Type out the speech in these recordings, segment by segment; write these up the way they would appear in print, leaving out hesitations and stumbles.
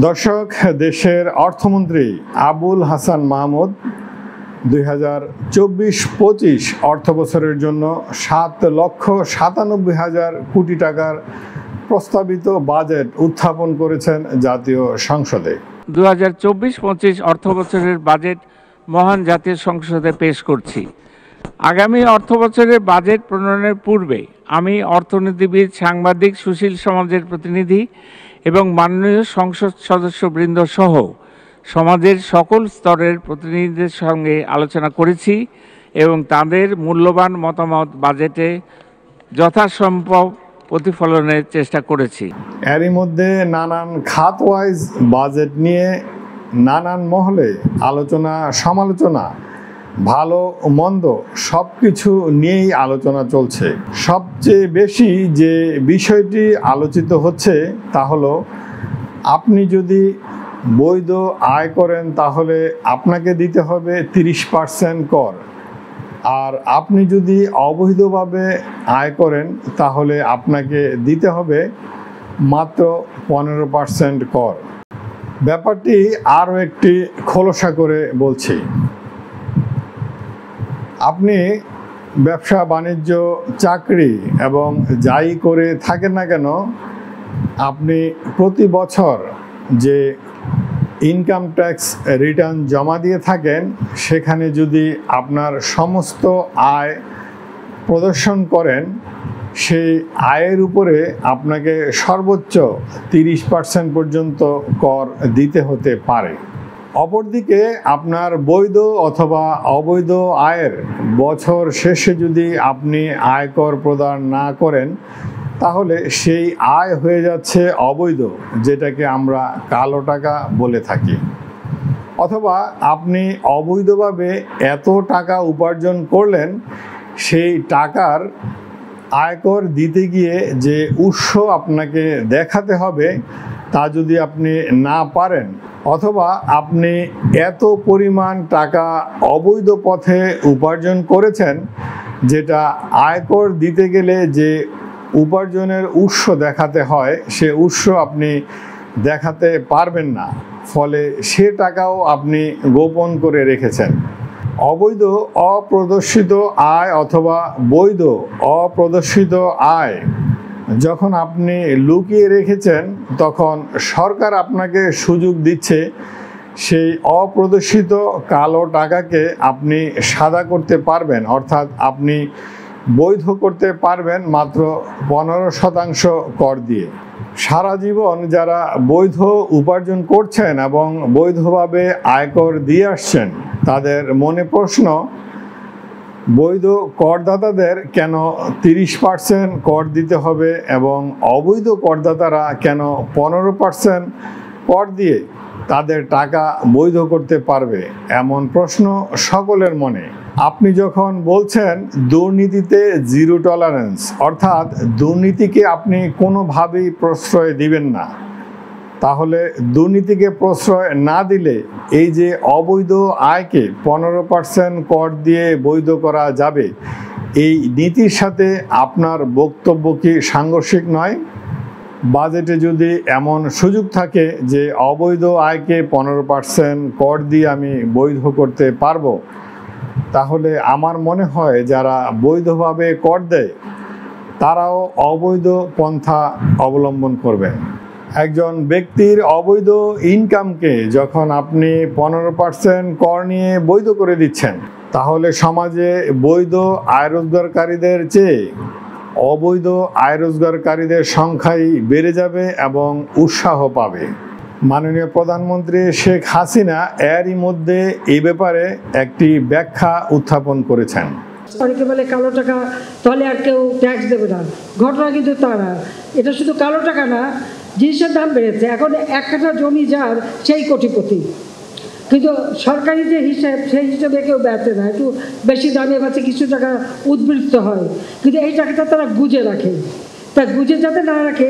দর্শক, দেশের অর্থমন্ত্রী আবুল হাসান মাহমুদ 2024-25 অর্থবছরের জন্য 7,97,000 কোটি টাকার প্রস্তাবিত বাজেট উত্থাপন করেছেন জাতীয় সংসদে। 2024-25 অর্থবছরের বাজেট মহান জাতীয় সংসদে পেশ করছি। আগামী অর্থবছরের বাজেট প্রণয়নের পূর্বে আমি অর্থনীতিবিদ, সাংবাদিক, সুশীল সমাজের প্রতিনিধি এবং মাননীয় সংসদ সদস্যবৃন্দ সহ সমাজের সকল স্তরের প্রতিনিধিদের সঙ্গে আলোচনা করেছি এবং তাদের মূল্যবান মতামত বাজেটে যথাসম্ভব প্রতিফলনের চেষ্টা করেছি। এরই মধ্যে নানান খাত ওয়াইজ বাজেট নিয়ে নানান মহলে আলোচনা সমালোচনা, ভালো মন্দ সব কিছু নিয়েই আলোচনা চলছে। সবচেয়ে বেশি যে বিষয়টি আলোচিত হচ্ছে তা হলো, আপনি যদি বৈধ আয় করেন তাহলে আপনাকে দিতে হবে 30% কর, আর আপনি যদি অবৈধভাবে আয় করেন তাহলে আপনাকে দিতে হবে মাত্র 15% কর। ব্যাপারটি আরও একটি খোলসা করে বলছি। আপনি ব্যবসা বাণিজ্য, চাকরি এবং যাই করে থাকেন না কেন, আপনি প্রতি বছর যে ইনকাম ট্যাক্স রিটার্ন জমা দিয়ে থাকেন, সেখানে যদি আপনার সমস্ত আয় প্রদর্শন করেন, সেই আয়ের উপরে আপনাকে সর্বোচ্চ 30% পর্যন্ত কর দিতে হতে পারে। অপরদিকে আপনার বৈধ অথবা অবৈধ আয়ের বছর শেষে যদি আপনি আয়কর প্রদান না করেন, তাহলে সেই আয় হয়ে যাচ্ছে অবৈধ, যেটাকে আমরা কালো টাকা বলে থাকি। অথবা আপনি অবৈধভাবে এত টাকা উপার্জন করলেন, সেই টাকার আয়কর দিতে গিয়ে যে উৎস আপনাকে দেখাতে হবে, তা যদি আপনি না পারেন, অথবা আপনি এত পরিমাণ টাকা অবৈধ পথে উপার্জন করেছেন, যেটা আয়কর দিতে গেলে যে উপার্জনের উৎস দেখাতে হয়, সে উৎস আপনি দেখাতে পারবেন না, ফলে সে টাকাও আপনি গোপন করে রেখেছেন। অবৈধ অপ্রদর্শিত আয় অথবা বৈধ অপ্রদর্শিত আয় যখন আপনি লুকিয়ে রেখেছেন, তখন সরকার আপনাকে সুযোগ দিচ্ছে সেই অপ্রদর্শিত কালো টাকাকে আপনি সাদা করতে পারবেন, অর্থাৎ আপনি বৈধ করতে পারবেন মাত্র 15% কর দিয়ে। সারা জীবন যারা বৈধ উপার্জন করছেন এবং বৈধভাবে আয়কর দিয়ে আসছেন, তাদের মনে প্রশ্ন, বৈধ করদাতাদের কেন 30% কর দিতে হবে এবং অবৈধ করদাতারা কেন 15% কর দিয়ে তাদের টাকা বৈধ করতে পারবে? এমন প্রশ্ন সকলের মনে। আপনি যখন বলছেন দুর্নীতিতে জিরো টলারেন্স, অর্থাৎ দুর্নীতিকে আপনি কোনোভাবেই প্রশ্রয় দিবেন না, তাহলে দুর্নীতিকে প্রশ্রয় না দিলে এই যে অবৈধ আয়কে 15% কর দিয়ে বৈধ করা যাবে, এই নীতির সাথে আপনার বক্তব্য কি সাংঘর্ষিক নয়? বাজেটে যদি এমন সুযোগ থাকে যে অবৈধ আয়কে 15% কর দিয়ে আমি বৈধ করতে পারবো, তাহলে আমার মনে হয় যারা বৈধভাবে কর দেয় তারাও অবৈধ পন্থা অবলম্বন করবেন। একজন ব্যক্তির অবৈধ ইনকামকে যখন আপনি 15% কর নিয়ে বৈধ করে দিচ্ছেন, তাহলে সমাজে বৈধ আয় রোজগারকারীদের চেয়ে অবৈধ আয় রোজগারকারীদের সংখ্যাই বেড়ে যাবে এবং উৎসাহ পাবে। মাননীয় প্রধানমন্ত্রী শেখ হাসিনা এরই মধ্যে এই ব্যাপারে একটি ব্যাখ্যা উত্থাপন করেছেন। অনেকে বলে কালো টাকা তাহলে আর কেউ ট্যাক্স দেবে না, ঘটনা কিন্তু তা না। এটা শুধু কালো টাকা না, জিনিসের দাম বেড়েছে। এখন 1 কাঠা জমি যার সেই কোটিপতি, কিন্তু সরকারি যে হিসেব, সেই হিসেবে কেউ বেচে না, একটু বেশি দামে বেচে, কিছু টাকা উদ্বৃত্ত হয়, কিন্তু এই টাকাটা তারা গুজে রাখে। তা গুজে যাতে না রাখে,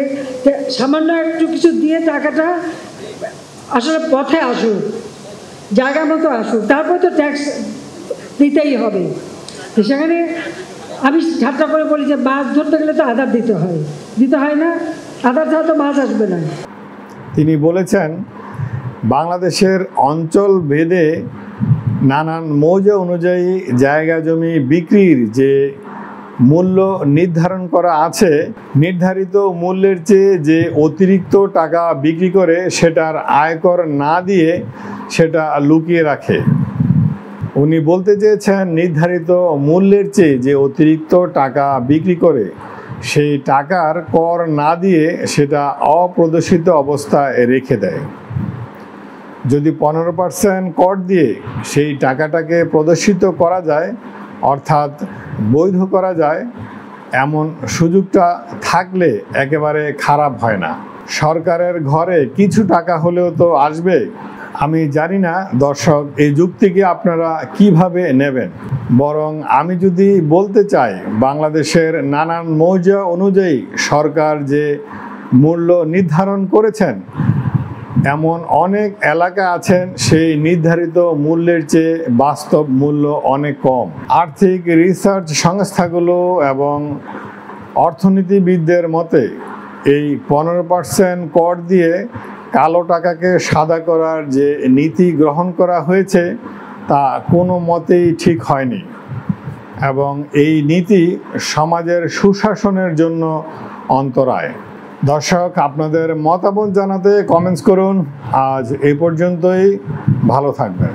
সামান্য একটু কিছু দিয়ে টাকাটা আসলে পথে আসুক, জায়গা মতো আসুক, তারপরে তো ট্যাক্স দিতেই হবে। সেখানে আমি ঠাট্টা করে বলি যে মাছ ধরতে গেলে তো আধার দিতে হয় না, আধার ছাড়া তো মাছ আসবে না। তিনি বলেছেন বাংলাদেশের অঞ্চল ভেদে নানান মৌজা অনুযায়ী জায়গা জমি বিক্রির যে মূল্য নির্ধারণ করা আছে, নির্ধারিত মূল্যের চেয়ে যে অতিরিক্ত টাকা বিক্রি করে সেটার আয়কর না দিয়ে সেটা লুকিয়ে রাখে। উনি বলতে চেয়েছেন নির্ধারিত মূল্যের চেয়ে যে অতিরিক্ত টাকা বিক্রি করে সেই টাকার কর না দিয়ে সেটা অপ্রদর্শিত অবস্থায় রেখে দেয়। যদি 15% কর দিয়ে সেই টাকাটাকে প্রদর্শিত করা যায়, অর্থাৎ বৈধ করা যায়, এমন সুযোগটা থাকলে একেবারে খারাপ হয় না। সরকারের ঘরে কিছু টাকা হলেও তো আসবে। আমি জানি না দর্শক এই যুক্তিকে আপনারা কিভাবে নেবেন, বরং আমি যদি বলতে চাই বাংলাদেশের নানান মৌজা অনুযায়ী সরকার যে মূল্য নির্ধারণ করেছেন, এমন অনেক এলাকা আছেন সেই নির্ধারিত মূল্যের চেয়ে বাস্তব মূল্য অনেক কম। আর্থিক রিসার্চ সংস্থাগুলো এবং অর্থনীতিবিদদের মতে এই 15% কর দিয়ে কালো টাকাকে সাদা করার যে নীতি গ্রহণ করা হয়েছে তা কোনো মতেই ঠিক হয়নি এবং এই নীতি সমাজের সুশাসনের জন্য অন্তরায়। দর্শক, আপনাদের মতামত জানাতে কমেন্টস করুন। আজ এই পর্যন্তই, ভালো থাকবেন।